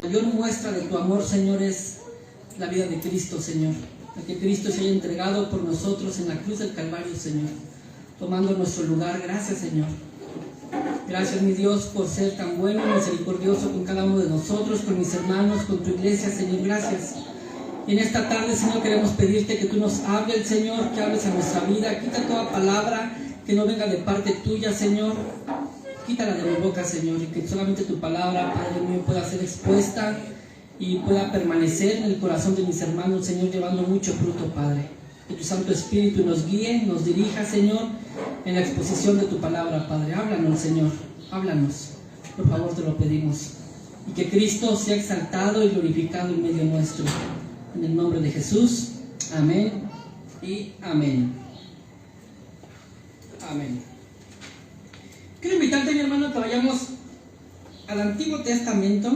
mayor muestra de tu amor, Señor, es la vida de Cristo, Señor. La que Cristo se haya entregado por nosotros en la cruz del Calvario, Señor, tomando nuestro lugar. Gracias, Señor. Gracias, mi Dios, por ser tan bueno y misericordioso con cada uno de nosotros, con mis hermanos, con tu iglesia, Señor. Gracias. Y en esta tarde, Señor, queremos pedirte que tú nos hables, Señor, que hables a nuestra vida. Quita toda palabra que no venga de parte tuya, Señor. Quítala de mi boca, Señor, y que solamente tu palabra, Padre mío, pueda ser expuesta y pueda permanecer en el corazón de mis hermanos, Señor, llevando mucho fruto, Padre. Que tu Santo Espíritu nos guíe, nos dirija, Señor, en la exposición de tu palabra, Padre. Háblanos, Señor, háblanos. Por favor, te lo pedimos. Y que Cristo sea exaltado y glorificado en medio nuestro. En el nombre de Jesús. Amén y amén. Amén. Quiero invitarte, mi hermano, que vayamos al Antiguo Testamento.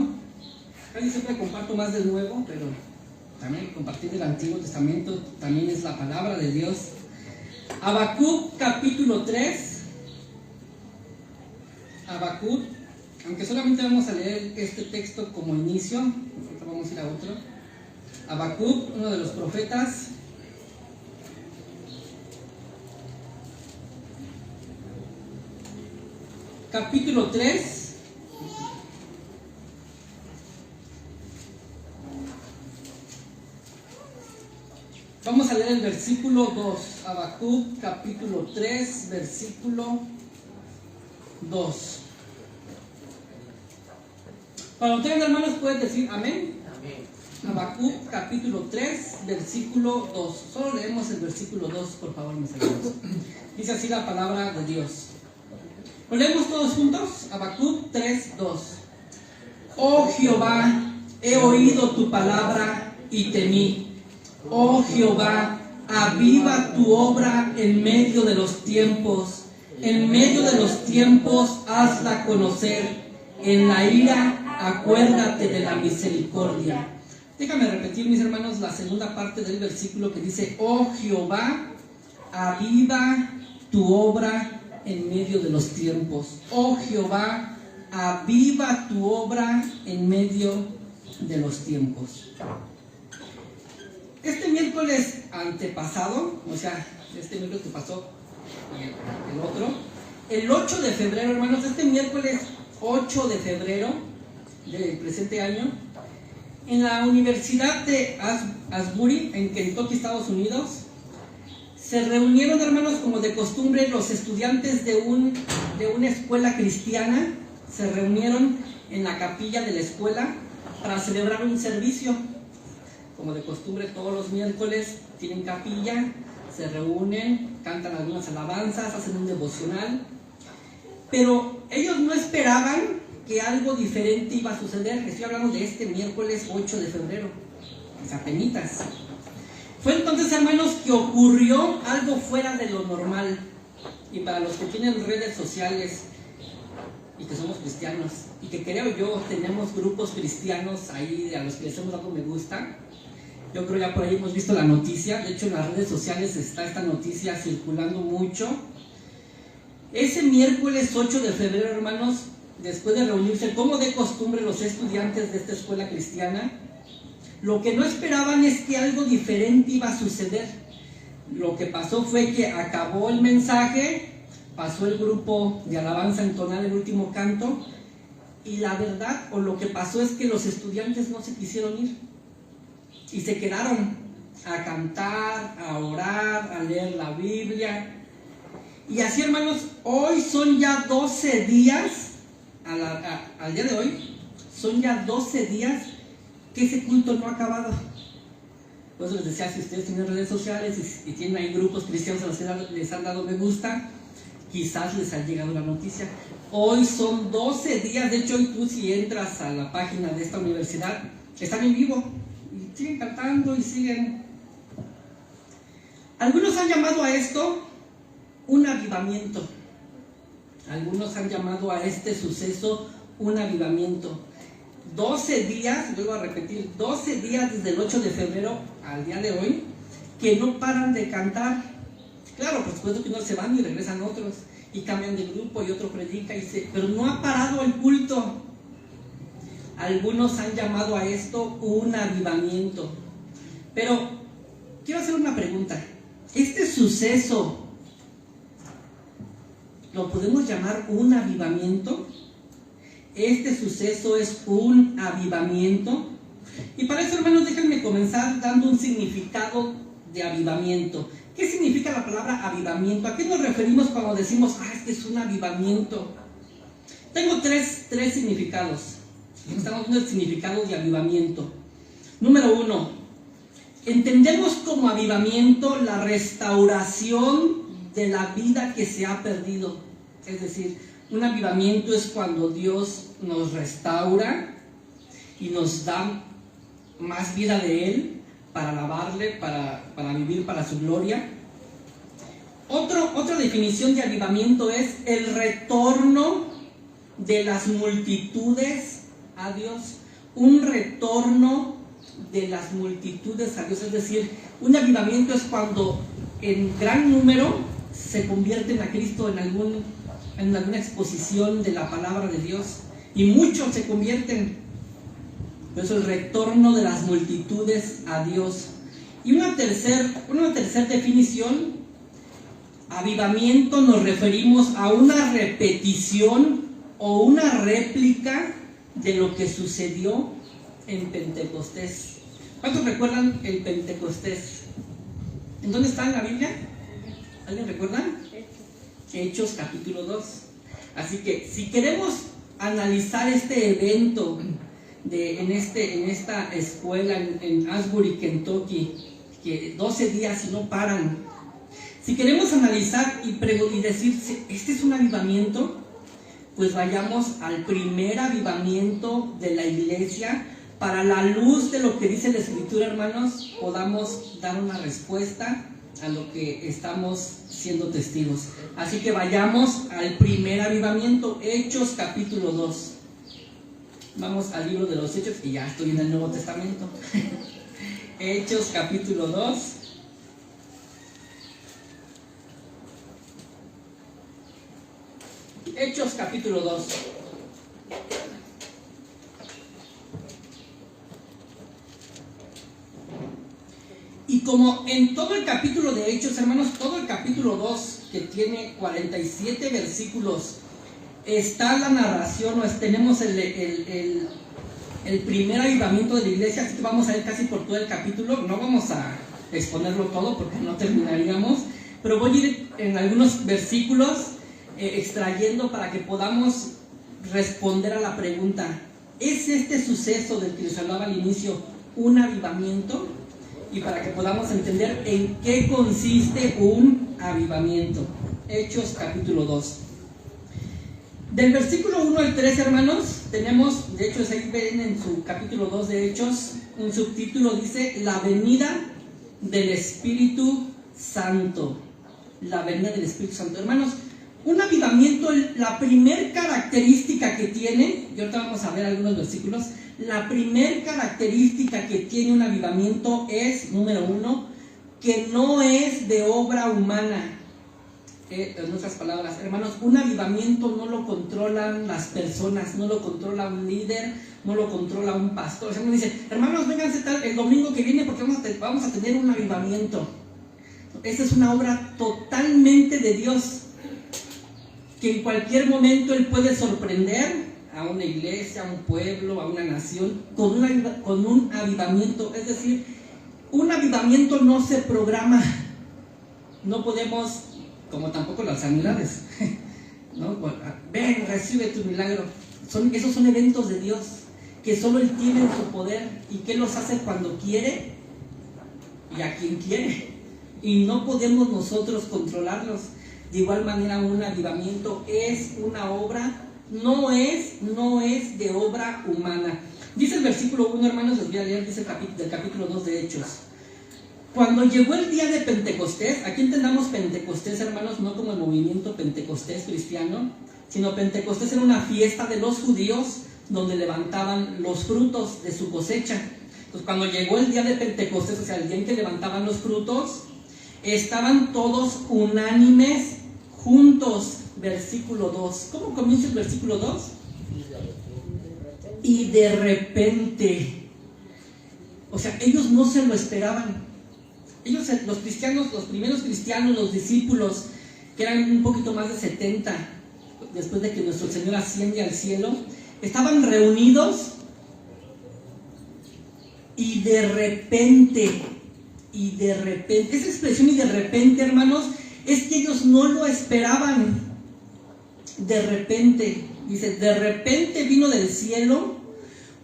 Casi siempre comparto más del Nuevo, pero también compartir del Antiguo Testamento también es la palabra de Dios. Habacuc capítulo 3. Habacuc, aunque solamente vamos a leer este texto como inicio, nosotros vamos a ir a otro. Habacuc, uno de los profetas. Capítulo 3. Vamos a leer el versículo 2. Habacuc capítulo 3, versículo 2. Para ustedes, hermanos, pueden decir amén. Amén. Habacuc capítulo 3, versículo 2. Solo leemos el versículo 2, por favor, mis hermanos. Dice así la palabra de Dios. ¿Lo leemos todos juntos? Habacuc 3, 2. Oh Jehová, he oído tu palabra y temí. Oh Jehová, aviva tu obra en medio de los tiempos. En medio de los tiempos hazla conocer. En la ira acuérdate de la misericordia. Déjame repetir, mis hermanos, la segunda parte del versículo que dice: Oh Jehová, aviva tu obra en medio de los tiempos. Oh Jehová, aviva tu obra en medio de los tiempos. Este miércoles antepasado, o sea, este miércoles que pasó y el otro, el 8 de febrero, hermanos, este miércoles 8 de febrero del presente año, en la Universidad de Asbury, en Kentucky, Estados Unidos, se reunieron, hermanos, como de costumbre, los estudiantes de una escuela cristiana. Se reunieron en la capilla de la escuela para celebrar un servicio. Como de costumbre, todos los miércoles tienen capilla, se reúnen, cantan algunas alabanzas, hacen un devocional. Pero ellos no esperaban que algo diferente iba a suceder. Estoy hablando de este miércoles 8 de febrero, es apenitas. Fue entonces, hermanos, que ocurrió algo fuera de lo normal. Y para los que tienen redes sociales y que somos cristianos, y que creo yo tenemos grupos cristianos ahí a los que les hemos dado me gusta, yo creo ya por ahí hemos visto la noticia. De hecho, en las redes sociales está esta noticia circulando mucho. Ese miércoles 8 de febrero, hermanos, después de reunirse como de costumbre los estudiantes de esta escuela cristiana, lo que no esperaban es que algo diferente iba a suceder. Lo que pasó fue que acabó el mensaje, pasó el grupo de alabanza a entonar el último canto, y la verdad, o lo que pasó es que los estudiantes no se quisieron ir y se quedaron a cantar, a orar, a leer la Biblia. Y así, hermanos, hoy son ya 12 días, al día de hoy, son ya 12 días que ese culto no ha acabado. Por eso les decía, si ustedes tienen redes sociales y tienen ahí grupos cristianos a los que les han dado me gusta, quizás les ha llegado la noticia. Hoy son 12 días, de hecho, hoy tú si entras a la página de esta universidad, están en vivo, y siguen cantando y siguen. Algunos han llamado a esto un avivamiento. Algunos han llamado a este suceso un avivamiento. 12 días, vuelvo a repetir, 12 días desde el 8 de febrero al día de hoy, que no paran de cantar. Claro, por supuesto que unos se van y regresan otros, y cambian de grupo y otro predica, pero no ha parado el culto. Algunos han llamado a esto un avivamiento. Pero quiero hacer una pregunta. ¿Este suceso lo podemos llamar un avivamiento? ¿Este suceso es un avivamiento? Y para eso, hermanos, déjenme comenzar dando un significado de avivamiento. ¿Qué significa la palabra avivamiento? ¿A qué nos referimos cuando decimos, es que es un avivamiento? Tengo tres significados. Estamos viendo el significado de avivamiento. Número 1, entendemos como avivamiento la restauración de la vida que se ha perdido. Es decir, un avivamiento es cuando Dios nos restaura y nos da más vida de Él para alabarle, para vivir para su gloria. Otra definición de avivamiento es el retorno de las multitudes a Dios. Un retorno de las multitudes a Dios. Es decir, un avivamiento es cuando en gran número se convierten a Cristo en alguna exposición de la palabra de Dios, y muchos se convierten. Por eso el retorno de las multitudes a Dios. Y una tercera definición: avivamiento nos referimos a una repetición o una réplica de lo que sucedió en Pentecostés. ¿Cuántos recuerdan el Pentecostés? ¿En dónde está en la Biblia? ¿Alguien recuerda? Hechos capítulo 2. Así que si queremos analizar este evento en esta escuela en Asbury, Kentucky, que 12 días y no paran, si queremos analizar y decir, ¿este es un avivamiento? Pues vayamos al primer avivamiento de la iglesia. Para la luz de lo que dice la Escritura, hermanos, podamos dar una respuesta a lo que estamos siendo testigos. Así que vayamos al primer avivamiento, Hechos capítulo 2. Vamos al libro de los Hechos, y ya estoy en el Nuevo Testamento. Hechos capítulo 2. Hechos capítulo 2. Y como en todo el capítulo de Hechos, hermanos, todo el capítulo 2, que tiene 47 versículos, está la narración, tenemos el primer avivamiento de la iglesia. Así que vamos a ir casi por todo el capítulo. No vamos a exponerlo todo porque no terminaríamos, pero voy a ir en algunos versículos extrayendo para que podamos responder a la pregunta: ¿es este suceso del que les hablaba al inicio un avivamiento? Y para que podamos entender en qué consiste un avivamiento. Hechos capítulo 2. Del versículo 1 al 3, hermanos, tenemos, de hecho, ahí ven en su capítulo 2 de Hechos, un subtítulo, dice: la venida del Espíritu Santo. La venida del Espíritu Santo. Hermanos, un avivamiento, la primer característica que tiene, y ahorita vamos a ver algunos versículos, la primer característica que tiene un avivamiento es, número 1, que no es de obra humana. En otras palabras, hermanos, un avivamiento no lo controlan las personas, no lo controla un líder, no lo controla un pastor. O sea, uno dice: hermanos, vénganse el domingo que viene porque vamos a tener un avivamiento. Esta es una obra totalmente de Dios, que en cualquier momento Él puede sorprender a una iglesia, a un pueblo, a una nación, con un avivamiento. Es decir, un avivamiento no se programa. No podemos, como tampoco las sanidades, ¿no? Ven, recibe tu milagro. Esos son eventos de Dios, que solo Él tiene en su poder, y que Él los hace cuando quiere y a quien quiere, y no podemos nosotros controlarlos. De igual manera, un avivamiento es una obra, no es de obra humana. Dice el versículo 1, hermanos, les voy a leer, dice del capítulo 2 de Hechos: cuando llegó el día de Pentecostés. Aquí entendamos Pentecostés, hermanos, no como el movimiento Pentecostés cristiano, sino Pentecostés era una fiesta de los judíos donde levantaban los frutos de su cosecha. Entonces, cuando llegó el día de Pentecostés, o sea, el día en que levantaban los frutos, estaban todos unánimes juntos. Versículo 2. ¿Cómo comienza el versículo 2? y de repente, o sea, ellos no se lo esperaban. Ellos, los cristianos, los primeros cristianos, los discípulos, que eran un poquito más de 70, después de que nuestro Señor asciende al cielo, estaban reunidos y de repente, esa expresión y de repente, hermanos, es que ellos no lo esperaban. De repente, dice, de repente vino del cielo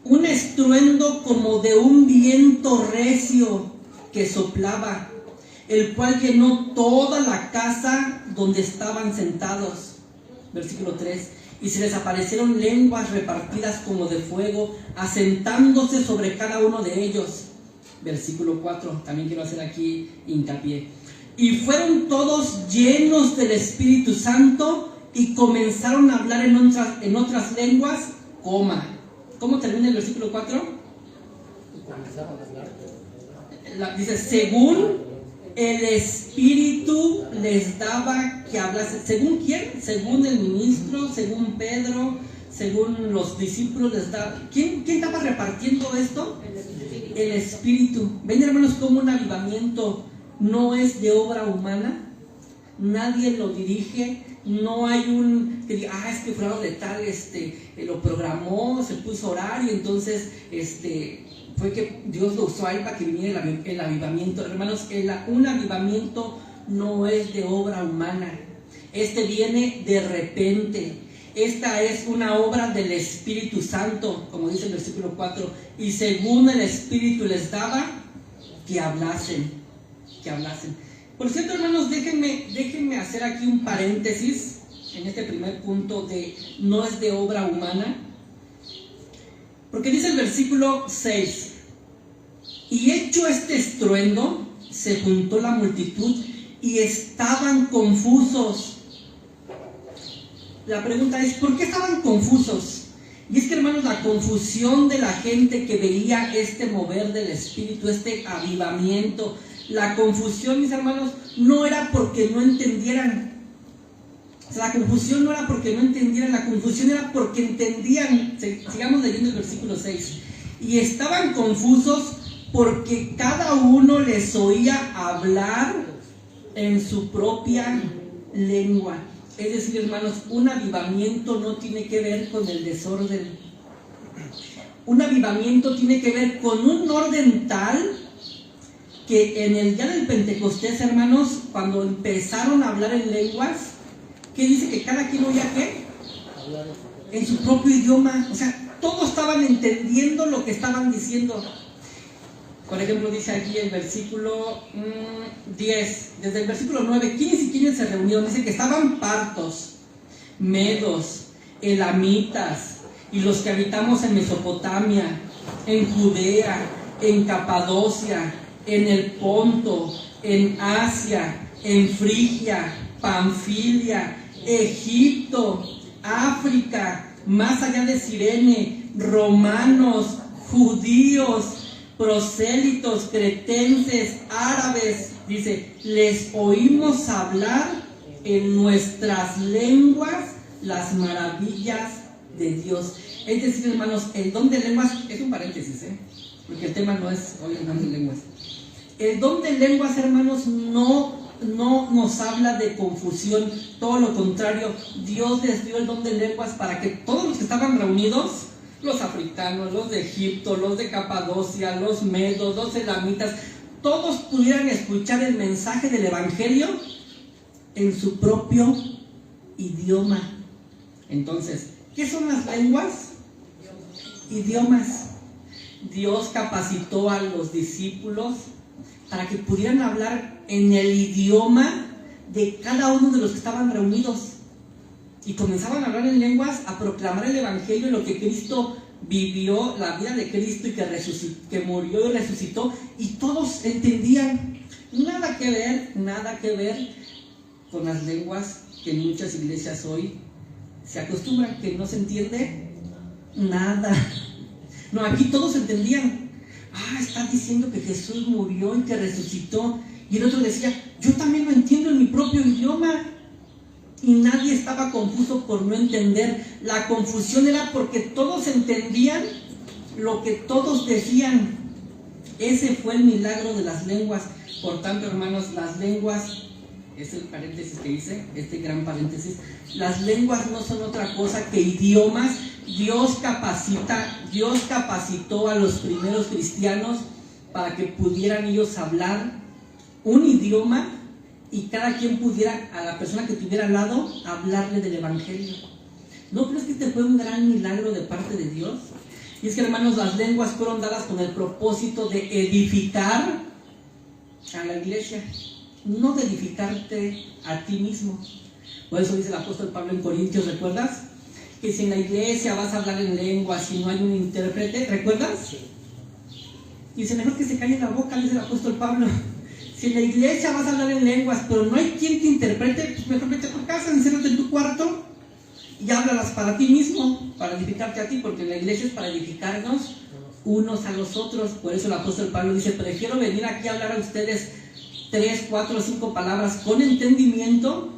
un estruendo como de un viento recio que soplaba, el cual llenó toda la casa donde estaban sentados. Versículo 3. Y se les aparecieron lenguas repartidas como de fuego, asentándose sobre cada uno de ellos. Versículo 4, también quiero hacer aquí hincapié. Y fueron todos llenos del Espíritu Santo y comenzaron a hablar en otras lenguas, ¿Cómo termina el versículo 4? Comenzaron a hablar. Dice, según el Espíritu les daba que hablase. ¿Según quién? Según el ministro, según Pedro, según los discípulos les daba. ¿Quién estaba repartiendo esto? El Espíritu. ¿Ven, hermanos, cómo un avivamiento no es de obra humana? Nadie lo dirige. No hay un que diga, es que fulano de tal lo programó, se puso a orar y entonces fue que Dios lo usó ahí para que viniera el avivamiento. Hermanos, un avivamiento no es de obra humana. Viene de repente. Esta es una obra del Espíritu Santo, como dice el versículo 4. Y según el Espíritu les daba, que hablasen. Por cierto, hermanos, déjenme hacer aquí un paréntesis en este primer punto de no es de obra humana. Porque dice el versículo 6, y hecho este estruendo, se juntó la multitud y estaban confusos. La pregunta es, ¿por qué estaban confusos? Y es que, hermanos, la confusión de la gente que veía este mover del Espíritu, este avivamiento, la confusión, mis hermanos, no era porque no entendieran. O sea, la confusión no era porque no entendieran, la confusión era porque entendían. Sigamos leyendo el versículo 6. Y estaban confusos porque cada uno les oía hablar en su propia lengua. Es decir, hermanos, un avivamiento no tiene que ver con el desorden. Un avivamiento tiene que ver con un orden tal que en el día del Pentecostés, hermanos, cuando empezaron a hablar en lenguas, ¿qué dice? Que cada quien oía ¿qué? En su propio idioma. O sea, todos estaban entendiendo lo que estaban diciendo. Por ejemplo, dice aquí el versículo 10, desde el versículo 9, ¿quiénes y quiénes se reunieron? Dice que estaban partos, medos, elamitas, y los que habitamos en Mesopotamia, en Judea, en Capadocia, en el Ponto, en Asia, en Frigia, Panfilia, Egipto, África, más allá de Cirene, romanos, judíos, prosélitos, cretenses, árabes. Dice, les oímos hablar en nuestras lenguas las maravillas de Dios. Es decir, hermanos, el don de lenguas, es un paréntesis, porque el tema no es hoy el don de lenguas. El don de lenguas, hermanos, no nos habla de confusión, todo lo contrario. Dios les dio el don de lenguas para que todos los que estaban reunidos, los africanos, los de Egipto, los de Capadocia, los medos, los elamitas, todos pudieran escuchar el mensaje del Evangelio en su propio idioma. Entonces, ¿qué son las lenguas? Idiomas. Dios capacitó a los discípulos para que pudieran hablar en el idioma de cada uno de los que estaban reunidos. Y comenzaban a hablar en lenguas, a proclamar el Evangelio, lo que Cristo vivió, la vida de Cristo, y que murió y resucitó, y todos entendían. Nada que ver con las lenguas que en muchas iglesias hoy se acostumbran, que no se entiende nada. No, aquí todos entendían. Está diciendo que Jesús murió y que resucitó. Y el otro decía, yo también lo entiendo en mi propio idioma. y nadie estaba confuso por no entender. La confusión era porque todos entendían lo que todos decían. Ese fue el milagro de las lenguas. Por tanto, hermanos, las lenguas, es el paréntesis que hice, este gran paréntesis, las lenguas no son otra cosa que idiomas. Dios capacitó a los primeros cristianos para que pudieran ellos hablar un idioma y cada quien pudiera, a la persona que tuviera al lado, hablarle del evangelio. ¿No crees que este fue un gran milagro de parte de Dios? Y es que, hermanos, las lenguas fueron dadas con el propósito de edificar a la iglesia, no de edificarte a ti mismo. Por eso dice el apóstol Pablo en Corintios, ¿recuerdas? Que si en la iglesia vas a hablar en lenguas y no hay un intérprete, ¿recuerdas? Y dice, mejor que se calle la boca, dice el apóstol Pablo. Si en la iglesia vas a hablar en lenguas, pero no hay quien te interprete, pues mejor vete a tu casa, enciérrate en tu cuarto y háblalas para ti mismo, para edificarte a ti, porque la iglesia es para edificarnos unos a los otros. Por eso el apóstol Pablo dice, prefiero venir aquí a hablar a ustedes 3, 4, 5 palabras con entendimiento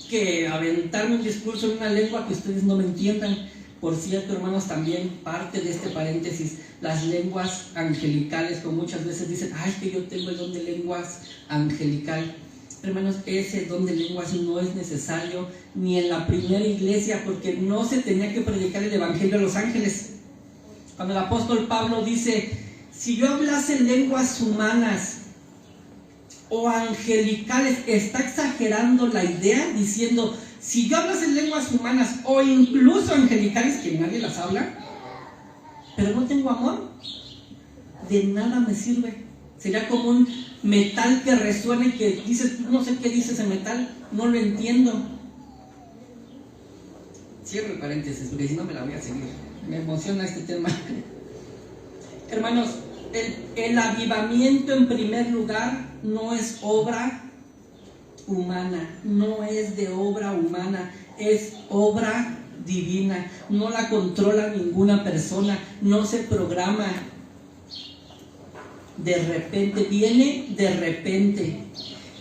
que aventarme un discurso en una lengua que ustedes no me entiendan. Por cierto, hermanos, también parte de este paréntesis, las lenguas angelicales, como muchas veces dicen, ay, es que yo tengo el don de lenguas angelical. Hermanos, ese don de lenguas no es necesario ni en la primera iglesia, porque no se tenía que predicar el evangelio a los ángeles. Cuando el apóstol Pablo dice, si yo hablase lenguas humanas o angelicales, está exagerando la idea diciendo, si yo hablase lenguas humanas o incluso angelicales, que nadie las habla, pero no tengo amor, de nada me sirve. Sería como un metal que resuena y que dices, no sé qué dice ese metal, no lo entiendo. Cierro el paréntesis porque si no me la voy a seguir. Me emociona este tema. Hermanos, el avivamiento en primer lugar no es obra humana, no es de obra humana, es obra divina. No la controla ninguna persona, no se programa. De repente, viene de repente.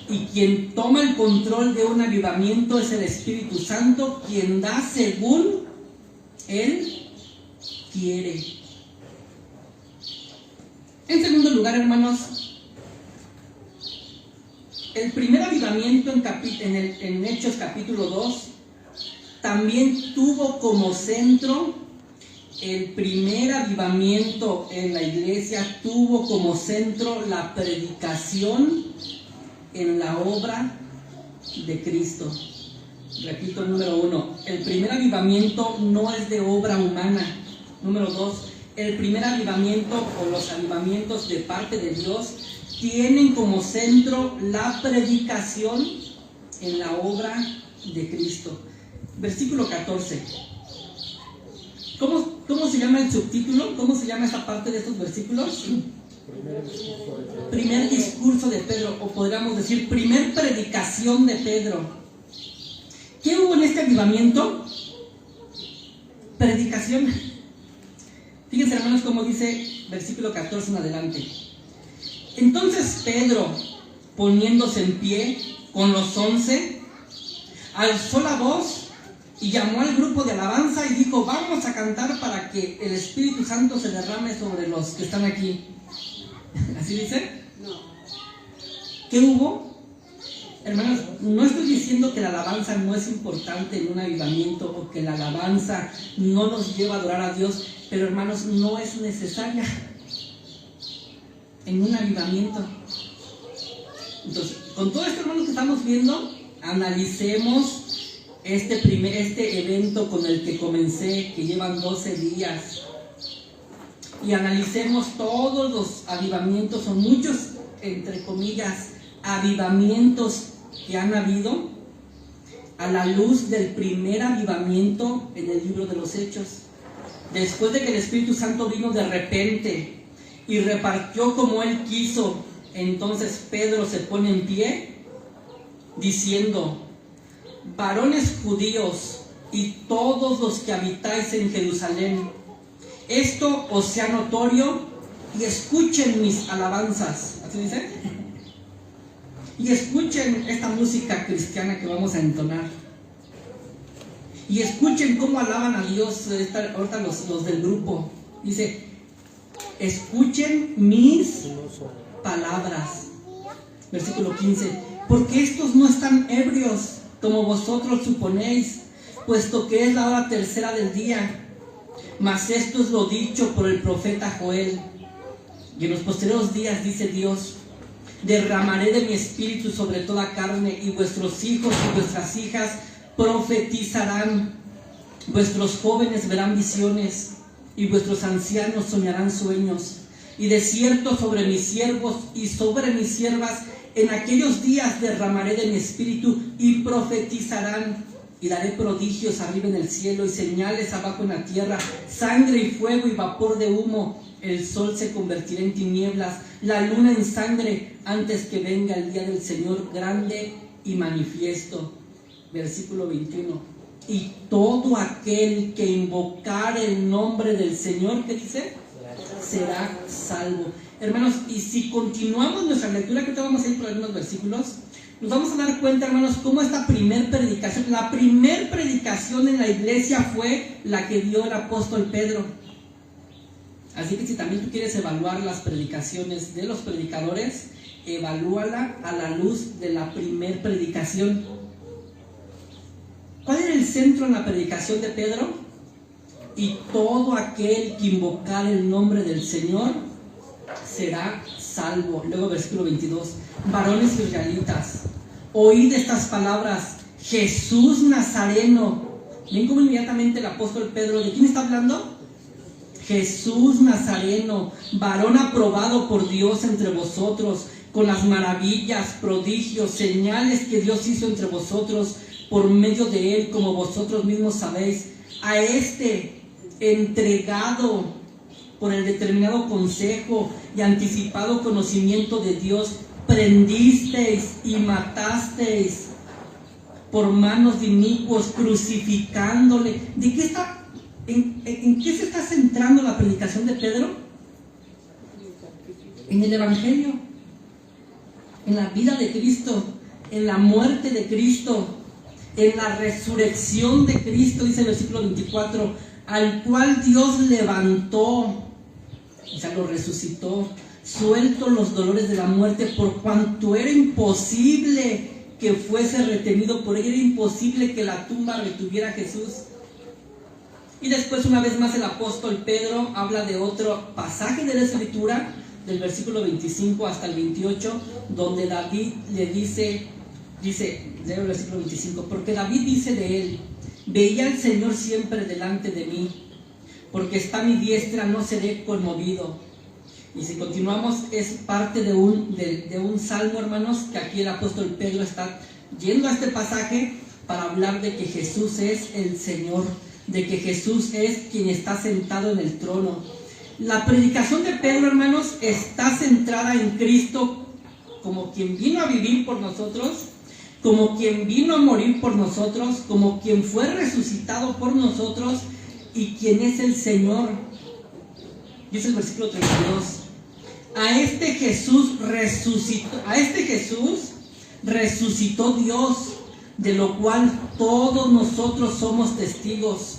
Y quien toma el control de un avivamiento es el Espíritu Santo, quien da según Él quiere. En segundo lugar, hermanos, el primer avivamiento en Hechos capítulo 2 también tuvo como centro. El primer avivamiento en la iglesia tuvo como centro la predicación en la obra de Cristo. Repito, número 1, el primer avivamiento no es de obra humana. Número 2, el primer avivamiento o los avivamientos de parte de Dios tienen como centro la predicación en la obra de Cristo. Versículo 14. ¿Cómo se llama el subtítulo? ¿Cómo se llama esta parte de estos versículos? Primer discurso de Pedro, o podríamos decir, primer predicación de Pedro. ¿Qué hubo en este avivamiento? Predicación. Fíjense, hermanos, cómo dice versículo 14 en adelante. Entonces Pedro, poniéndose en pie con los 11, alzó la voz y llamó al grupo de alabanza y dijo, vamos a cantar para que el Espíritu Santo se derrame sobre los que están aquí. ¿Así dice? No. ¿Qué hubo? Hermanos, no estoy diciendo que la alabanza no es importante en un avivamiento o que la alabanza no nos lleva a adorar a Dios, pero hermanos, no es necesaria en un avivamiento. Entonces, con todo esto, hermanos, que estamos viendo, analicemos este evento con el que comencé, que llevan 12 días, y analicemos todos los avivamientos, o muchos, entre comillas, avivamientos que han habido, a la luz del primer avivamiento en el libro de los Hechos. Después de que el Espíritu Santo vino de repente y repartió como Él quiso, entonces Pedro se pone en pie diciendo, varones judíos y todos los que habitáis en Jerusalén, esto os sea notorio y escuchen mis alabanzas. ¿Así dice? Y escuchen esta música cristiana que vamos a entonar. Y escuchen cómo alaban a Dios ahorita los del grupo. Dice, escuchen mis palabras. Versículo 15. Porque estos no están ebrios, como vosotros suponéis, puesto que es la hora tercera del día. Mas esto es lo dicho por el profeta Joel. Y en los posteriores días, dice Dios, derramaré de mi espíritu sobre toda carne, y vuestros hijos y vuestras hijas profetizarán, vuestros jóvenes verán visiones, y vuestros ancianos soñarán sueños. Y de cierto sobre mis siervos y sobre mis siervas en aquellos días derramaré de mi espíritu, y profetizarán. Y daré prodigios arriba en el cielo y señales abajo en la tierra, sangre y fuego y vapor de humo. El sol se convertirá en tinieblas, la luna en sangre, antes que venga el día del Señor grande y manifiesto. Versículo 21. Y todo aquel que invocar el nombre del Señor, ¿qué dice? Será salvo. Hermanos, y si continuamos nuestra lectura, que ahorita vamos a ir por algunos versículos, nos vamos a dar cuenta, hermanos, cómo esta primer predicación, la primer predicación en la iglesia fue la que dio el apóstol Pedro. Así que si también tú quieres evaluar las predicaciones de los predicadores, evalúala a la luz de la primer predicación. ¿Cuál era el centro en la predicación de Pedro? Y todo aquel que invocar el nombre del Señor será salvo. Luego versículo 22. Varones israelitas, oíd estas palabras. Jesús Nazareno. ¿Ven cómo inmediatamente el apóstol Pedro, ¿de quién está hablando? Jesús Nazareno, varón aprobado por Dios entre vosotros, con las maravillas, prodigios, señales que Dios hizo entre vosotros por medio de él, como vosotros mismos sabéis. A este entregado por el determinado consejo y anticipado conocimiento de Dios, prendisteis y matasteis por manos de inicuos, crucificándole. ¿De qué está? ¿En qué se está centrando la predicación de Pedro? En el Evangelio, en la vida de Cristo, en la muerte de Cristo, en la resurrección de Cristo, dice el versículo 24, al cual Dios levantó, o sea, lo resucitó, suelto los dolores de la muerte, por cuanto era imposible que fuese retenido por ella, era imposible que la tumba retuviera a Jesús. Y después, una vez más, el apóstol Pedro habla de otro pasaje de la Escritura, del versículo 25 hasta el 28, donde David le dice, leo el versículo 25, porque David dice de él, veía al Señor siempre delante de mí, porque está a mi diestra, no seré conmovido. Y si continuamos, es parte de un salmo, hermanos, que aquí el apóstol Pedro está yendo a este pasaje para hablar de que Jesús es el Señor, de que Jesús es quien está sentado en el trono. La predicación de Pedro, hermanos, está centrada en Cristo como quien vino a vivir por nosotros, como quien vino a morir por nosotros, como quien fue resucitado por nosotros y quien es el Señor. Dice el versículo 32, a este Jesús resucitó Dios, de lo cual todos nosotros somos testigos.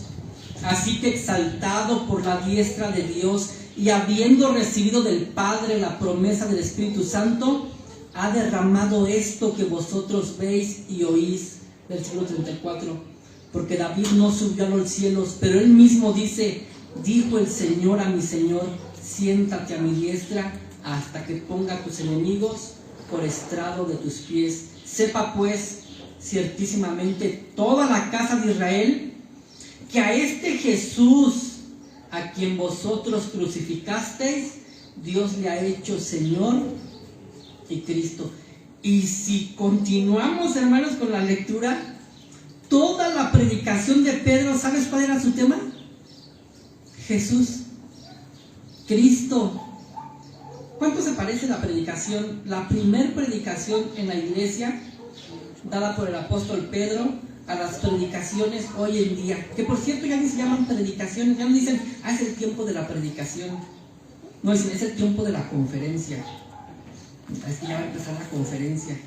Así que exaltado por la diestra de Dios y habiendo recibido del Padre la promesa del Espíritu Santo, ha derramado esto que vosotros veis y oís. Versículo 34. Porque David no subió a los cielos, pero él mismo dice, dijo el Señor a mi Señor, siéntate a mi diestra hasta que ponga a tus enemigos por estrado de tus pies. Sepa pues ciertísimamente toda la casa de Israel que a este Jesús a quien vosotros crucificasteis, Dios le ha hecho Señor y Cristo. Y si continuamos, hermanos, con la lectura, toda la predicación de Pedro, ¿sabes cuál era su tema? Jesús, Cristo. ¿Cuánto se parece la predicación, la primer predicación en la iglesia dada por el apóstol Pedro, a las predicaciones hoy en día? Que por cierto ya ni se llaman predicaciones, ya no dicen, es el tiempo de la predicación. No dicen, es el tiempo de la conferencia. Es que ya va a empezar la conferencia.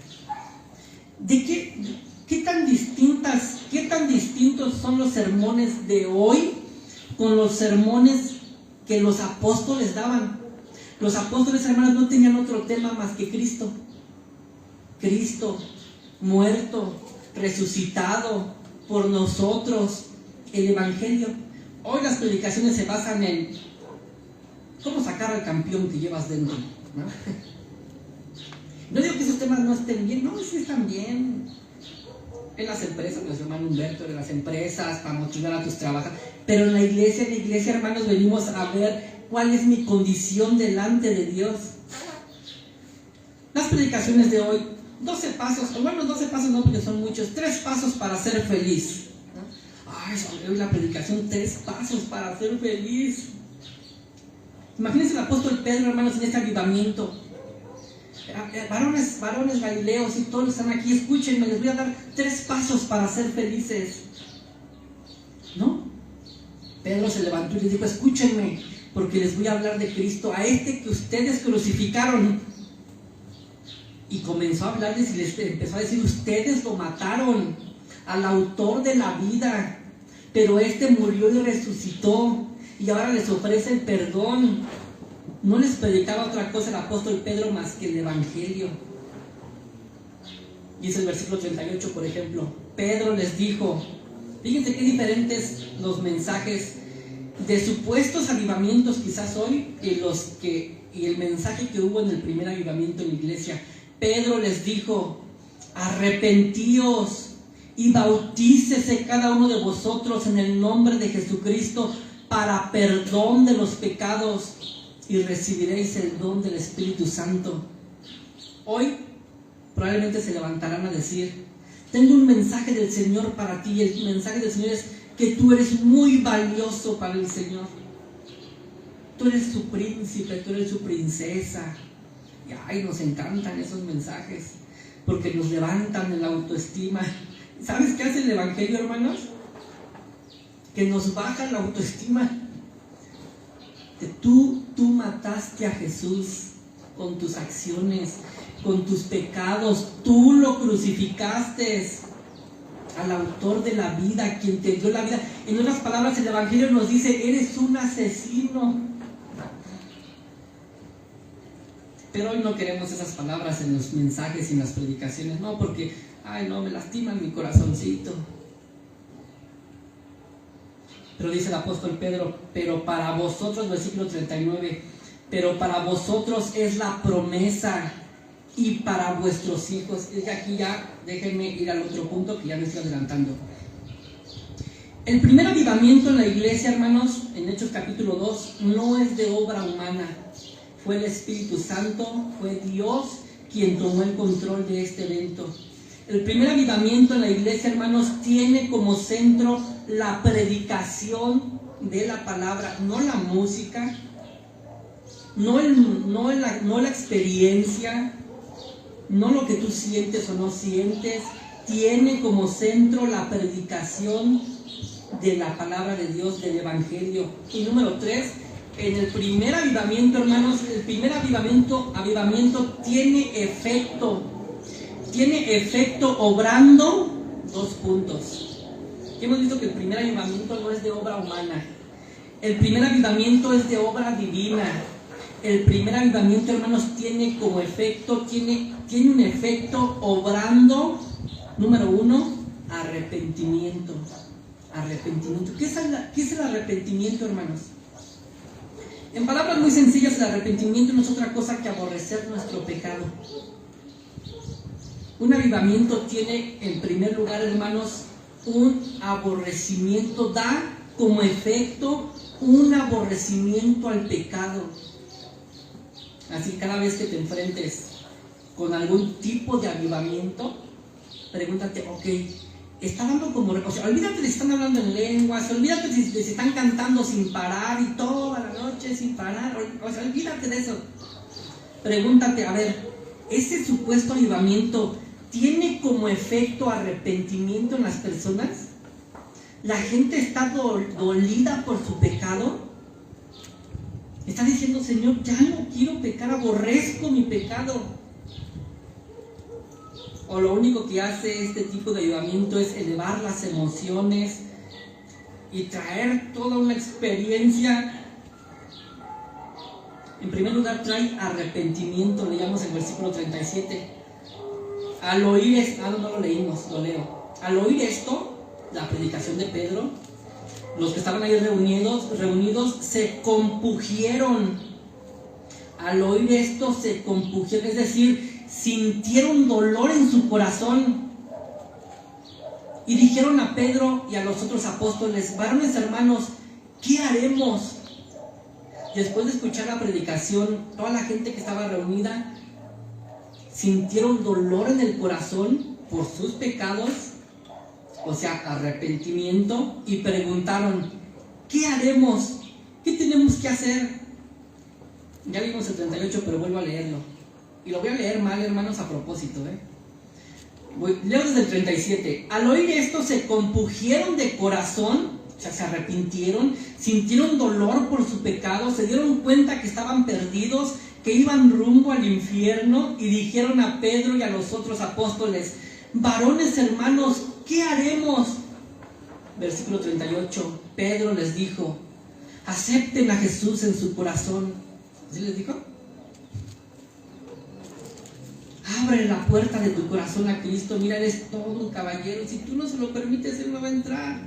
¿Qué tan distintos son los sermones de hoy con los sermones que los apóstoles daban? Los apóstoles, hermanos, no tenían otro tema más que Cristo. Cristo, muerto, resucitado por nosotros, el Evangelio. Hoy las predicaciones se basan en cómo sacar al campeón que llevas dentro, ¿no? No digo que esos temas no estén bien, no, sí están bien. En las empresas, nuestro hermano Humberto, en las empresas, para motivar a tus trabajadores. Pero en la iglesia, hermanos, venimos a ver cuál es mi condición delante de Dios. Las predicaciones de hoy, 12 pasos, o bueno, 12 pasos no porque son muchos, 3 pasos para ser feliz. Ay, sobre hoy la predicación, 3 pasos para ser feliz. Imagínense el apóstol Pedro, hermanos, en este avivamiento. Varones galileos y todos están aquí, escúchenme, les voy a dar 3 pasos para ser felices. ¿No? Pedro se levantó y les dijo, escúchenme, porque les voy a hablar de Cristo, a este que ustedes crucificaron. Y comenzó a hablarles y les empezó a decir, ustedes lo mataron, al autor de la vida, pero este murió y resucitó, y ahora les ofrece el perdón. No les predicaba otra cosa el apóstol Pedro más que el Evangelio. Dice el versículo 38, por ejemplo, Pedro les dijo, fíjense qué diferentes los mensajes de supuestos avivamientos quizás hoy y el mensaje que hubo en el primer avivamiento en la iglesia. Pedro les dijo, arrepentíos y bautícese cada uno de vosotros en el nombre de Jesucristo para perdón de los pecados y recibiréis el don del Espíritu Santo. Hoy probablemente se levantarán a decir, tengo un mensaje del Señor para ti, y el mensaje del Señor es que tú eres muy valioso para el Señor. Tú eres su príncipe, tú eres su princesa. Y ay, nos encantan esos mensajes, porque nos levantan en la autoestima. ¿Sabes qué hace el Evangelio, hermanos? Que nos baja la autoestima. Tú mataste a Jesús con tus acciones, con tus pecados. Tú lo crucificaste al autor de la vida, quien te dio la vida. En otras palabras, el Evangelio nos dice, eres un asesino. Pero hoy no queremos esas palabras en los mensajes y en las predicaciones, no, porque, ay no, me lastiman mi corazoncito. Pero dice el apóstol Pedro, pero para vosotros, versículo 39, pero para vosotros es la promesa y para vuestros hijos. Y aquí ya, déjenme ir al otro punto que ya me estoy adelantando. El primer avivamiento en la iglesia, hermanos, en Hechos capítulo 2, no es de obra humana. Fue el Espíritu Santo, fue Dios quien tomó el control de este evento. El primer avivamiento en la iglesia, hermanos, tiene como centro la predicación de la palabra, no la música, no la experiencia, no lo que tú sientes o no sientes. Tiene como centro la predicación de la palabra de Dios, del Evangelio. Y número 3, en el primer avivamiento, hermanos, el primer avivamiento tiene efecto obrando 2 puntos. Hemos visto que el primer avivamiento no es de obra humana, el primer avivamiento es de obra divina. El primer avivamiento, hermanos, tiene como efecto, tiene un efecto obrando, número 1, arrepentimiento. ¿Qué es el arrepentimiento, hermanos? En palabras muy sencillas, el arrepentimiento no es otra cosa que aborrecer nuestro pecado. Un avivamiento tiene, en primer lugar, hermanos, un aborrecimiento, da como efecto un aborrecimiento al pecado. Así, cada vez que te enfrentes con algún tipo de avivamiento, pregúntate, ok, está dando como, o sea, olvídate de si están hablando en lenguas, olvídate de si están cantando sin parar y toda la noche sin parar, o sea, olvídate de eso. Pregúntate, a ver, ¿ese supuesto avivamiento tiene como efecto arrepentimiento en las personas? ¿La gente está dolida por su pecado? Está diciendo, Señor, ya no quiero pecar, aborrezco mi pecado. o lo único que hace este tipo de avivamiento es elevar las emociones y traer toda una experiencia. En primer lugar, trae arrepentimiento, leíamos el versículo 37. Al oír no lo leímos, lo leo. Al oír esto, la predicación de Pedro, los que estaban ahí reunidos se compungieron. Al oír esto se compungieron, es decir, sintieron dolor en su corazón. Y dijeron a Pedro y a los otros apóstoles: varones hermanos, ¿qué haremos? Después de escuchar la predicación, toda la gente que estaba reunida sintieron dolor en el corazón por sus pecados, o sea, arrepentimiento, y preguntaron: ¿qué haremos? ¿Qué tenemos que hacer? Ya vimos el 38, pero vuelvo a leerlo. Y lo voy a leer mal, hermanos, a propósito, Leo desde el 37. Al oír esto se compungieron de corazón, o sea, se arrepintieron, sintieron dolor por su pecado, se dieron cuenta que estaban perdidos, que iban rumbo al infierno, y dijeron a Pedro y a los otros apóstoles: varones hermanos, ¿qué haremos? Versículo 38. Pedro les dijo: acepten a Jesús en su corazón. ¿Sí les dijo? Abre la puerta de tu corazón a Cristo. Mira, eres todo un caballero. Si tú no se lo permites, Él no va a entrar.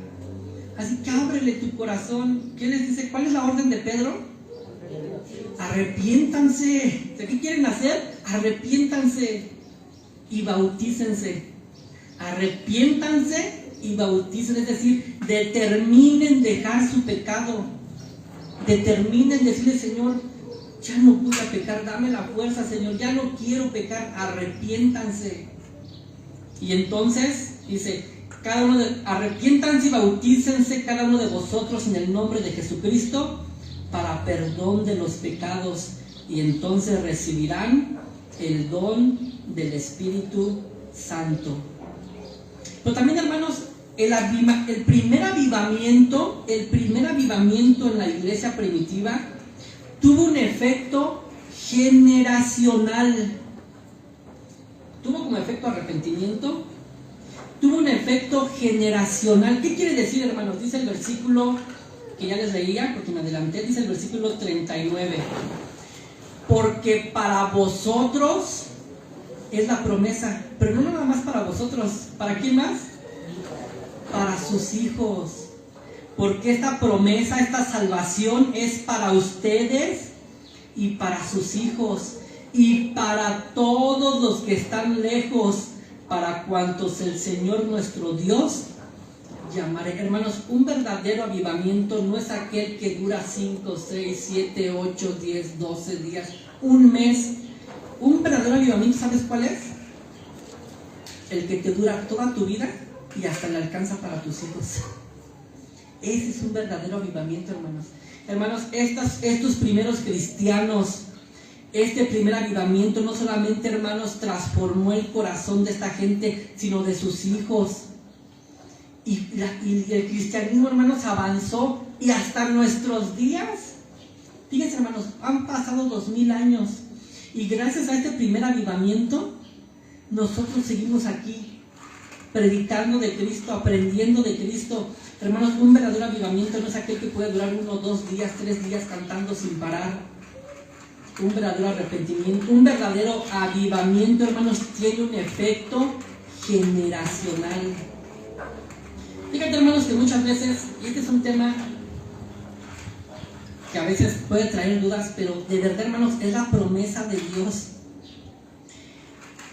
Así que ábrele tu corazón. ¿Qué les dice? ¿Cuál es la orden de Pedro? Arrepiéntanse. ¿Qué quieren hacer? Arrepiéntanse y bautícense. Arrepiéntanse y bautícense. Es decir, determinen dejar su pecado. Determinen decirle: Señor, ya no pude pecar, dame la fuerza, Señor, ya no quiero pecar. Arrepiéntanse. Y entonces dice: arrepiéntanse y bautícense cada uno de vosotros en el nombre de Jesucristo para perdón de los pecados, y entonces recibirán el don del Espíritu Santo. Pero también, hermanos, el primer avivamiento en la iglesia primitiva tuvo un efecto generacional. Tuvo como efecto arrepentimiento, tuvo un efecto generacional. ¿Qué quiere decir, hermanos? Dice el versículo que ya les leía, porque me adelanté, dice el versículo 39. Porque para vosotros es la promesa, pero no nada más para vosotros. ¿Para quién más? Para sus hijos. Porque esta promesa, esta salvación es para ustedes y para sus hijos y para todos los que están lejos, para cuantos el Señor nuestro Dios llamaré. Hermanos, un verdadero avivamiento no es aquel que dura 5, 6, 7, 8, 10, 12 días, un mes. Un verdadero avivamiento, ¿sabes cuál es? El que te dura toda tu vida y hasta le alcanza para tus hijos. Ese es un verdadero avivamiento, hermanos. Hermanos, estos primeros cristianos, este primer avivamiento no solamente, hermanos, transformó el corazón de esta gente, sino de sus hijos. Y el cristianismo, hermanos, avanzó y hasta nuestros días. Fíjense, hermanos, han pasado 2000 años y gracias a este primer avivamiento nosotros seguimos aquí predicando de Cristo, aprendiendo de Cristo. Hermanos, un verdadero avivamiento no es aquel que puede durar 1, 2 días, 3 días cantando sin parar. Un verdadero arrepentimiento, un verdadero avivamiento, hermanos, tiene un efecto generacional. Fíjate, hermanos, que muchas veces, y este es un tema que a veces puede traer dudas, pero de verdad, hermanos, es la promesa de Dios.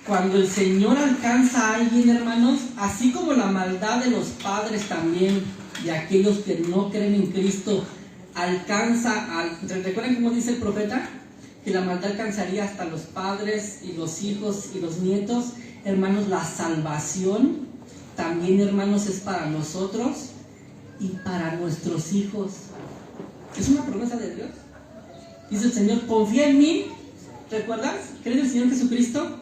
Cuando el Señor alcanza a alguien, hermanos, así como la maldad de los padres también, de aquellos que no creen en Cristo, ¿recuerdan cómo dice el profeta? Que la maldad alcanzaría hasta los padres y los hijos y los nietos. Hermanos, la salvación también, hermanos, es para nosotros y para nuestros hijos. Es una promesa de Dios. Dice el Señor: confía en mí. ¿Recuerdas? ¿Crees en el Señor Jesucristo?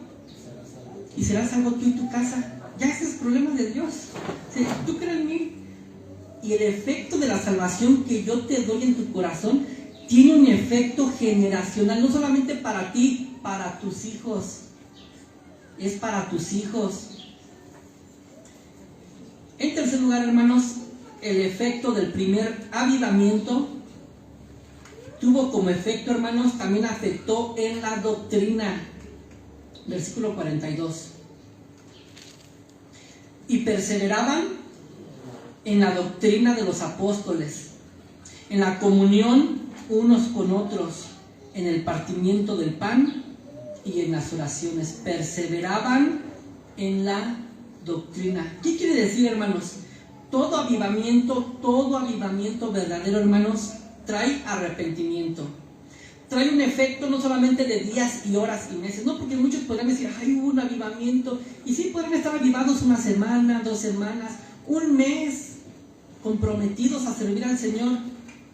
Y serás salvo tú y tu casa. Ya ese es el problema de Dios. Si tú crees en mí, y el efecto de la salvación que yo te doy en tu corazón tiene un efecto generacional, no solamente para ti, para tus hijos. es para tus hijos. En tercer lugar, hermanos, el efecto del primer avivamiento tuvo como efecto, hermanos, también afectó en la doctrina. Versículo 42. Y perseveraban en la doctrina de los apóstoles, en la comunión unos con otros, en el partimiento del pan y en las oraciones. Perseveraban en la doctrina. ¿Qué quiere decir, hermanos? Todo avivamiento verdadero, hermanos, trae arrepentimiento. Trae un efecto no solamente de días y horas y meses, no, porque muchos podrán decir, ay, hubo un avivamiento, y sí podrán estar avivados una semana, 2 semanas, un mes, comprometidos a servir al Señor,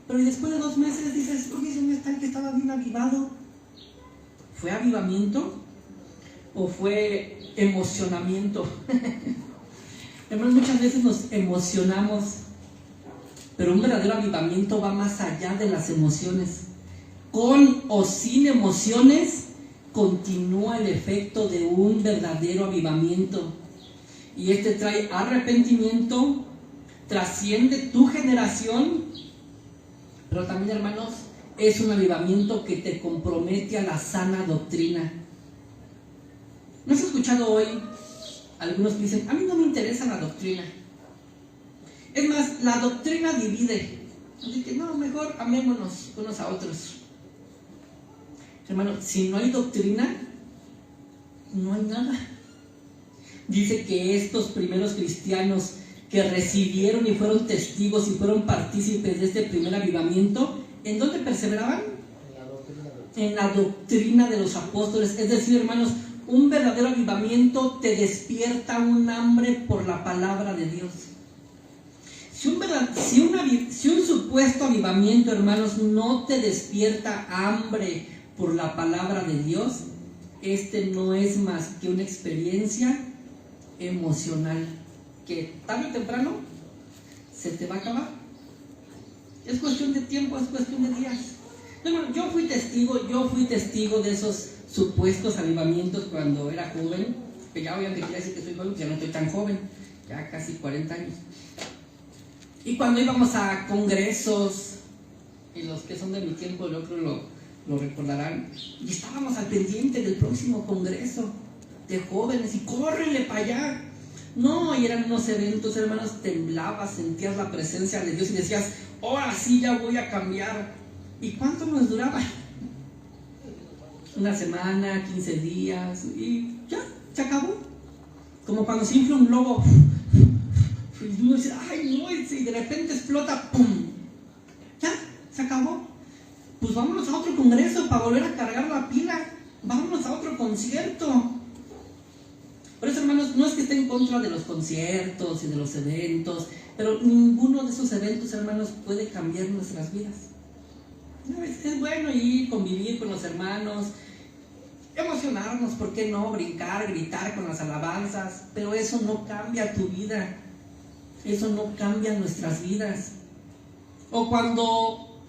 pero y después de 2 meses dices, oye, ese mes tal que estaba bien avivado, ¿fue avivamiento o fue emocionamiento? Hermanos, muchas veces nos emocionamos, pero un verdadero avivamiento va más allá de las emociones. Con o sin emociones, continúa el efecto de un verdadero avivamiento. Y este trae arrepentimiento, trasciende tu generación, pero también, hermanos, es un avivamiento que te compromete a la sana doctrina. ¿No has escuchado hoy algunos que dicen, a mí no me interesa la doctrina? Es más, la doctrina divide. Así que no, mejor amémonos unos a otros. Hermano, si no hay doctrina, no hay nada. Dice que estos primeros cristianos que recibieron y fueron testigos y fueron partícipes de este primer avivamiento, ¿en dónde perseveraban? En la doctrina de los apóstoles. Es decir, hermanos, un verdadero avivamiento te despierta un hambre por la palabra de Dios. Si un supuesto avivamiento, hermanos, no te despierta hambre por la palabra de Dios, este no es más que una experiencia emocional que tarde o temprano se te va a acabar. Es cuestión de tiempo, es cuestión de días. Bueno, yo fui testigo de esos supuestos avivamientos cuando era joven, que ya obviamente quiere decir que soy joven, ya no estoy tan joven, ya casi 40 años. Y cuando íbamos a congresos, y los que son de mi tiempo, yo creo lo recordarán, y estábamos al pendiente del próximo congreso de jóvenes, y córrele para allá. No, y eran unos eventos, hermanos, temblabas, sentías la presencia de Dios y decías, ahora sí ya voy a cambiar. ¿Y cuánto nos duraba? Una semana, 15 días, y ya, se acabó. Como cuando se infla un globo, y uno dice, ay no, y de repente explota, ¡pum! Ya, se acabó. Pues vámonos a otro congreso para volver a cargar la pila, vámonos a otro concierto. Por eso, hermanos, no es que esté en contra de los conciertos y de los eventos, pero ninguno de esos eventos, hermanos, puede cambiar nuestras vidas. Es bueno ir, convivir con los hermanos, emocionarnos, ¿por qué no? Brincar, gritar con las alabanzas, pero eso no cambia tu vida, eso no cambia nuestras vidas. O cuando,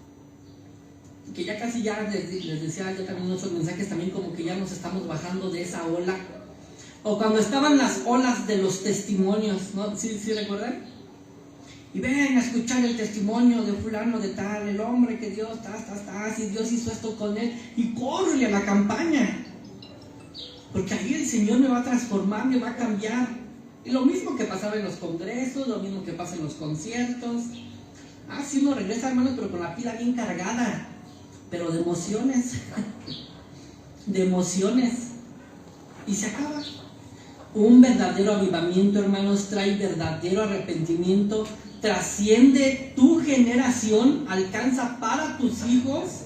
que ya casi ya les decía yo también en otros mensajes, también como que ya nos estamos bajando de esa ola. O cuando estaban las olas de los testimonios, ¿no? ¿Sí recuerdan? Y ven a escuchar el testimonio de fulano de tal, el hombre que Dios, si Dios hizo esto con él, y córrele a la campaña, porque ahí el Señor me va a transformar, me va a cambiar. Y lo mismo que pasaba en los congresos, lo mismo que pasa en los conciertos. Sí, uno regresa, hermanos, pero con la pila bien cargada, pero de emociones, y se acaba. Un verdadero avivamiento, hermanos, trae verdadero arrepentimiento, trasciende tu generación, alcanza para tus hijos.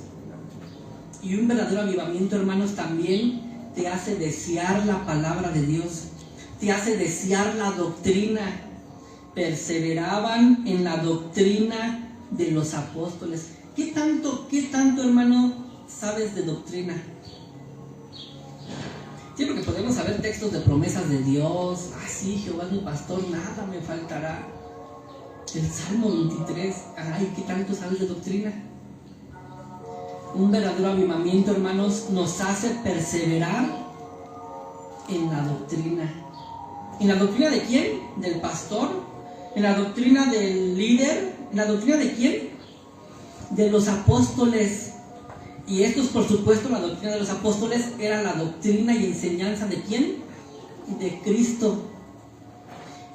Y un verdadero avivamiento, hermanos, también te hace desear la palabra de Dios, te hace desear la doctrina. Perseveraban en la doctrina de los apóstoles. ¿Qué tanto, hermano, sabes de doctrina? Sí, porque podemos saber textos de promesas de Dios. Sí, Jehová es mi pastor, nada me faltará. El Salmo 23. ¿Qué tanto sabes de doctrina? Un verdadero avivamiento, hermanos, nos hace perseverar en la doctrina. ¿En la doctrina de quién? ¿Del pastor? ¿En la doctrina del líder? ¿En la doctrina de quién? De los apóstoles. Y estos, por supuesto, la doctrina de los apóstoles era la doctrina y enseñanza ¿de quién? De Cristo.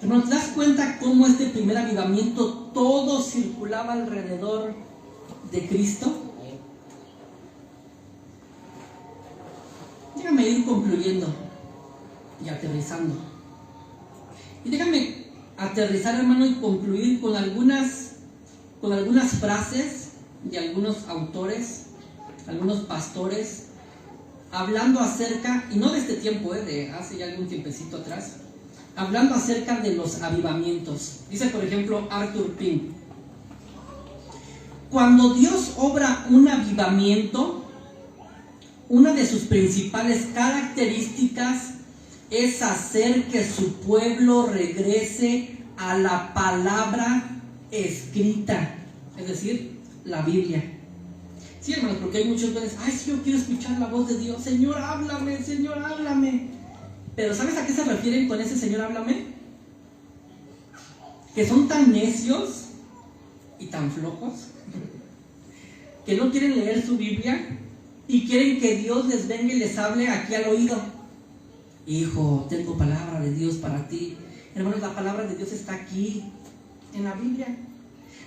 Hermanos, ¿te das cuenta cómo este primer avivamiento todo circulaba alrededor de Cristo? Déjame ir concluyendo y aterrizando. Y déjame aterrizar, hermano, y concluir con algunas frases de algunos autores, algunos pastores, hablando acerca, y no de este tiempo, de hace ya algún tiempecito atrás, hablando acerca de los avivamientos. Dice, por ejemplo, Arthur Pink: cuando Dios obra un avivamiento, una de sus principales características es hacer que su pueblo regrese a la palabra escrita, es decir, la Biblia. Sí, hermanos, porque hay muchos veces, ay, sí, yo quiero escuchar la voz de Dios, Señor, háblame, Señor, háblame. Pero ¿sabes a qué se refieren con ese Señor, háblame? Que son tan necios y tan flojos que no quieren leer su Biblia y quieren que Dios les venga y les hable aquí al oído. Hijo, tengo palabra de Dios para ti. Hermanos, la palabra de Dios está aquí, en la Biblia.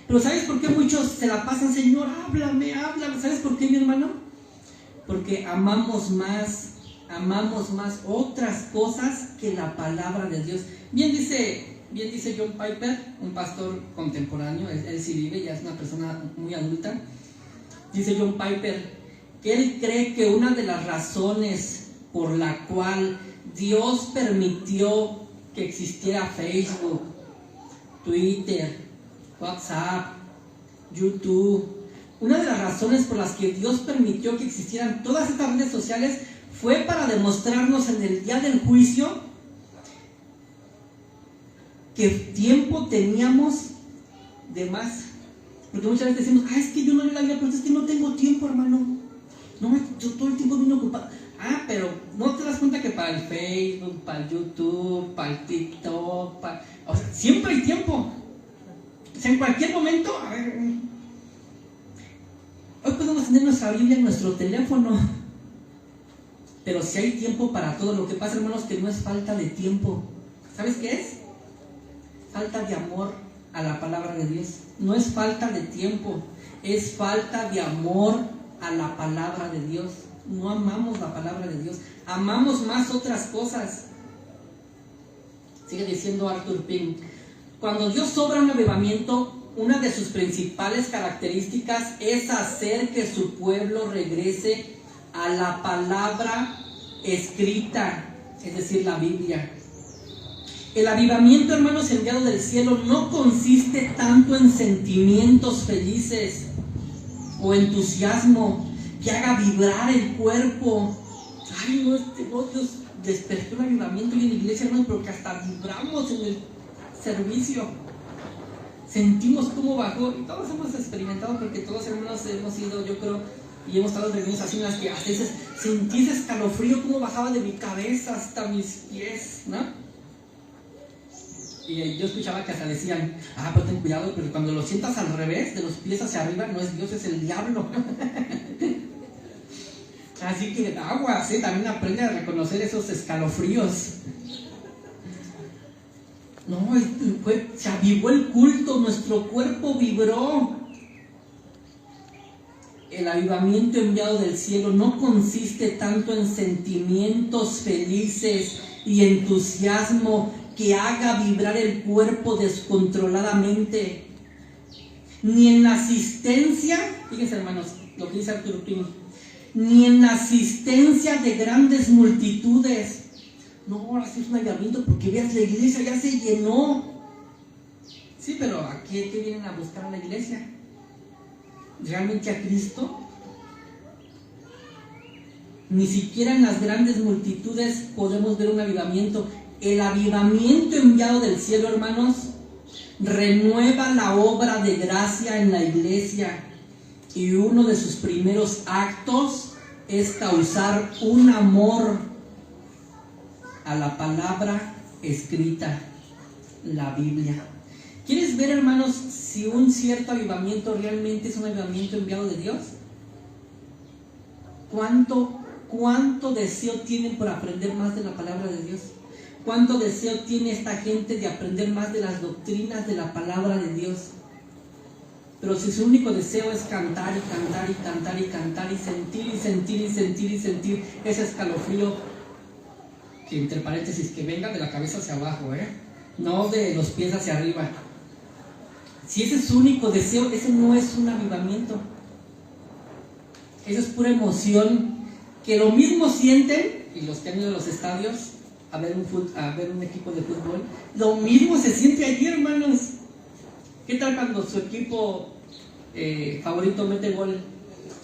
Pero ¿sabes por qué muchos se la pasan, Señor, háblame, háblame? ¿Sabes por qué, mi hermano? Porque amamos más otras cosas que la palabra de Dios. Bien dice John Piper, un pastor contemporáneo, él sí vive, ya es una persona muy adulta. Dice John Piper que él cree que una de las razones por la cual Dios permitió que existiera Facebook, Twitter, WhatsApp, YouTube, una de las razones por las que Dios permitió que existieran todas estas redes sociales fue para demostrarnos en el día del juicio que tiempo teníamos de más. Porque muchas veces decimos, es que yo no leo la Biblia, pero es que no tengo tiempo, hermano. No, yo todo el tiempo vine ocupado. Pero no te das cuenta que para el Facebook, para el YouTube, para el TikTok, o sea, siempre hay tiempo. O sea, en cualquier momento, hoy podemos tener nuestra Biblia en nuestro teléfono. Pero si hay tiempo para todo. Lo que pasa, hermanos, que no es falta de tiempo. ¿Sabes qué es? Falta de amor a la palabra de Dios. No es falta de tiempo, es falta de amor a la palabra de Dios. No amamos la palabra de Dios, amamos más otras cosas. Sigue diciendo Arthur Pink: cuando Dios obra un avivamiento, una de sus principales características es hacer que su pueblo regrese a la palabra escrita, es decir, la Biblia. El avivamiento, hermanos, enviado del cielo no consiste tanto en sentimientos felices o entusiasmo que haga vibrar el cuerpo. Ay, no, Dios despertó un avivamiento en la iglesia, hermanos, pero que hasta vibramos en el servicio. Sentimos cómo bajó, y todos hemos experimentado, porque todos, hermanos, hemos ido, yo creo, y hemos estado en reuniones así en las que a veces sentí ese escalofrío, cómo bajaba de mi cabeza hasta mis pies, ¿no? Y yo escuchaba que hasta decían, pero ten cuidado, porque cuando lo sientas al revés, de los pies hacia arriba, no es Dios, es el diablo. Así que aguas, también aprende a reconocer esos escalofríos. No, se avivó el culto, nuestro cuerpo vibró. El avivamiento enviado del cielo no consiste tanto en sentimientos felices y entusiasmo que haga vibrar el cuerpo descontroladamente, ni en la asistencia, fíjense, hermanos, lo que dice Arthur Pink, ni en la asistencia de grandes multitudes. No, ahora sí es un avivamiento porque veas, la iglesia ya se llenó. Sí, pero ¿a qué vienen a buscar a la iglesia? ¿Realmente a Cristo? Ni siquiera en las grandes multitudes podemos ver un avivamiento. El avivamiento enviado del cielo, hermanos, renueva la obra de gracia en la iglesia, y uno de sus primeros actos es causar un amor a la palabra escrita, la Biblia. ¿Quieres ver, hermanos, si un cierto avivamiento realmente es un avivamiento enviado de Dios? ¿Cuánto deseo tienen por aprender más de la palabra de Dios? ¿Cuánto deseo tiene esta gente de aprender más de las doctrinas de la palabra de Dios? Pero si su único deseo es cantar y cantar y cantar y cantar y sentir y sentir y sentir y sentir ese escalofrío, que entre paréntesis, que venga de la cabeza hacia abajo, no de los pies hacia arriba. Si ese es su único deseo, ese no es un avivamiento. Eso es pura emoción, que lo mismo sienten, y los que han ido a los estadios a ver un equipo de fútbol, lo mismo se siente allí, hermanos. ¿Qué tal cuando su equipo favorito mete gol?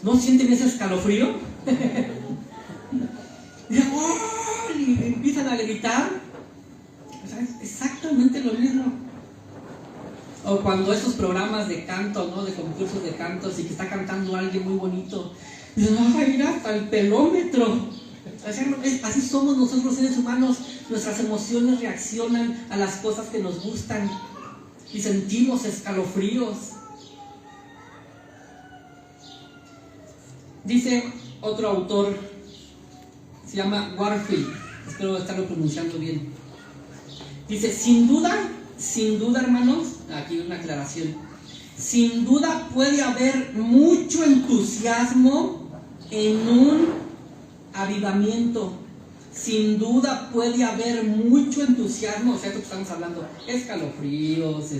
¿No sienten ese escalofrío? Y empiezan a gritar. O sea, es exactamente lo mismo. O cuando esos programas de canto, ¿no? De concursos de cantos, y que está cantando alguien muy bonito, dicen, ¡ay, mira, hasta el pelómetro! Así somos nosotros, seres humanos. Nuestras emociones reaccionan a las cosas que nos gustan y sentimos escalofríos. Dice otro autor, se llama Warfield, espero estarlo pronunciando bien. Dice, sin duda, hermanos, aquí una aclaración, sin duda puede haber mucho entusiasmo en un avivamiento. Sin duda puede haber mucho entusiasmo, o sea, esto que estamos hablando, escalofríos,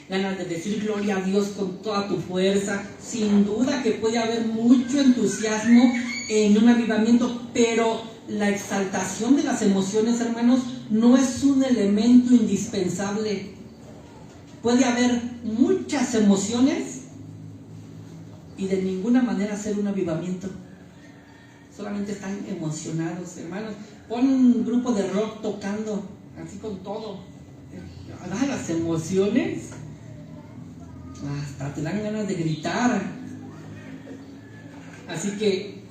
ganas de decir gloria a Dios con toda tu fuerza. Sin duda que puede haber mucho entusiasmo en un avivamiento, pero la exaltación de las emociones, hermanos, no es un elemento indispensable. Puede haber muchas emociones y de ninguna manera ser un avivamiento. Solamente están emocionados, hermanos. Pon un grupo de rock tocando, así con todo. Las emociones, hasta te dan ganas de gritar. Así que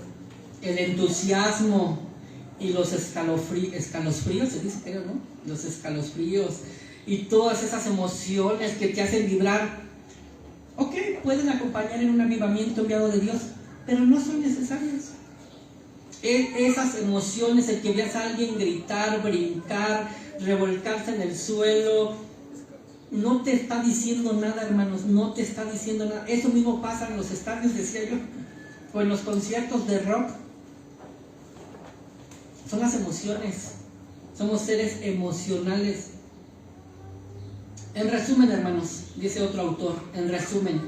el entusiasmo y los escalofríos, se dice, creo, ¿no? Los escalofríos y todas esas emociones que te hacen vibrar, ok, pueden acompañar en un avivamiento enviado de Dios, pero no son necesarios. Esas emociones, el que veas a alguien gritar, brincar, revolcarse en el suelo, no te está diciendo nada, hermanos, no te está diciendo nada. Eso mismo pasa en los estadios, decía yo, o en los conciertos de rock. Son las emociones, somos seres emocionales. En resumen, hermanos, dice otro autor, en resumen,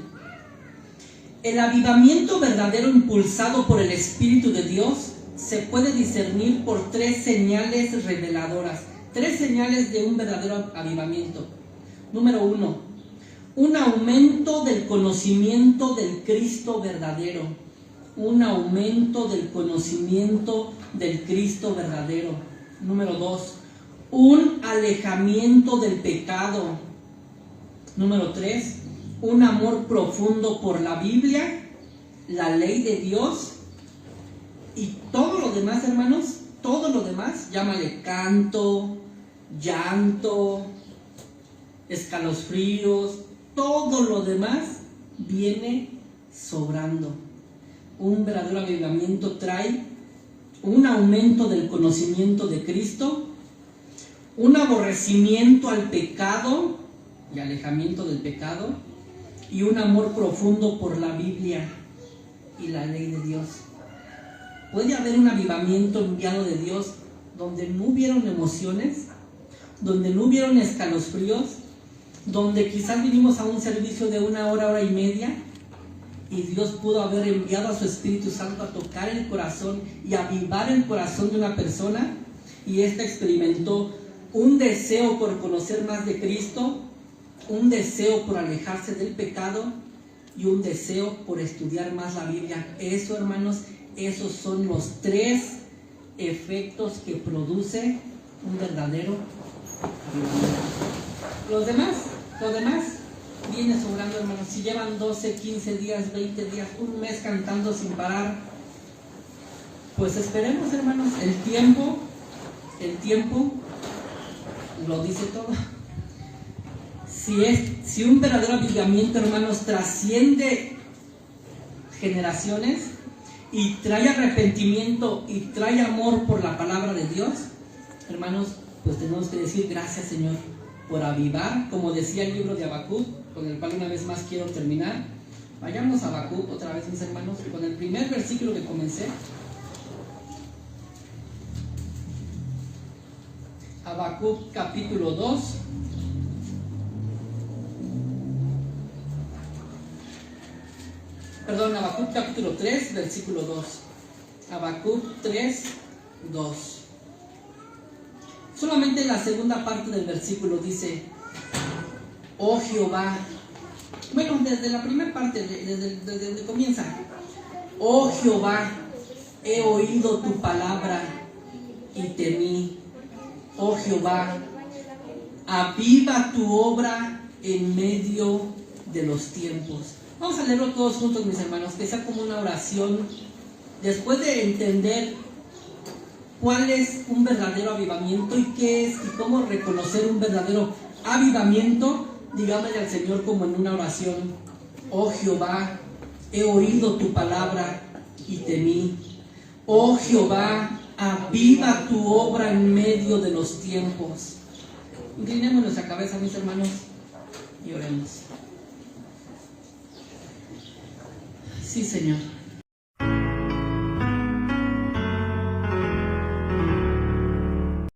el avivamiento verdadero impulsado por el Espíritu de Dios se puede discernir por 3 señales reveladoras, 3 señales de un verdadero avivamiento. Número 1, un aumento del conocimiento del Cristo verdadero. Un aumento del conocimiento del Cristo verdadero. Número 2, un alejamiento del pecado. Número 3, un amor profundo por la Biblia, la ley de Dios. Y todo lo demás, hermanos, todo lo demás, llámale canto, llanto, escalofríos, todo lo demás viene sobrando. Un verdadero avivamiento trae un aumento del conocimiento de Cristo, un aborrecimiento al pecado y alejamiento del pecado, y un amor profundo por la Biblia y la ley de Dios. Puede haber un avivamiento enviado de Dios donde no hubieron emociones, donde no hubieron escalofríos, donde quizás vinimos a un servicio de 1 hora, hora y media, y Dios pudo haber enviado a su Espíritu Santo a tocar el corazón y avivar el corazón de una persona, y ésta experimentó un deseo por conocer más de Cristo, un deseo por alejarse del pecado y un deseo por estudiar más la Biblia. Eso, hermanos, esos son los 3 efectos que produce un verdadero avivamiento. Lo demás viene sobrando, hermanos. Si llevan 12, 15 días, 20 días, un mes cantando sin parar, pues esperemos, hermanos, el tiempo el tiempo lo dice todo. Si un verdadero avivamiento, hermanos, trasciende generaciones y trae arrepentimiento y trae amor por la palabra de Dios, hermanos, pues tenemos que decir gracias, Señor, por avivar, como decía el libro de Habacuc, con el cual una vez más quiero terminar. Vayamos a Habacuc otra vez, mis hermanos, con el primer versículo que comencé. Habacuc capítulo 2. Perdón, Habacuc capítulo 3, versículo 2. Habacuc 3, 2. Solamente la segunda parte del versículo dice: oh Jehová. Bueno, desde la primera parte, desde donde comienza: oh Jehová, he oído tu palabra y temí. Oh Jehová, aviva tu obra en medio de los tiempos. Vamos a leerlo todos juntos, mis hermanos, que sea como una oración. Después de entender cuál es un verdadero avivamiento y qué es y cómo reconocer un verdadero avivamiento, digámosle al Señor como en una oración: oh Jehová, he oído tu palabra y temí. Oh Jehová, aviva tu obra en medio de los tiempos. Inclinemos nuestra cabeza, mis hermanos, y oremos. Sí, Señor.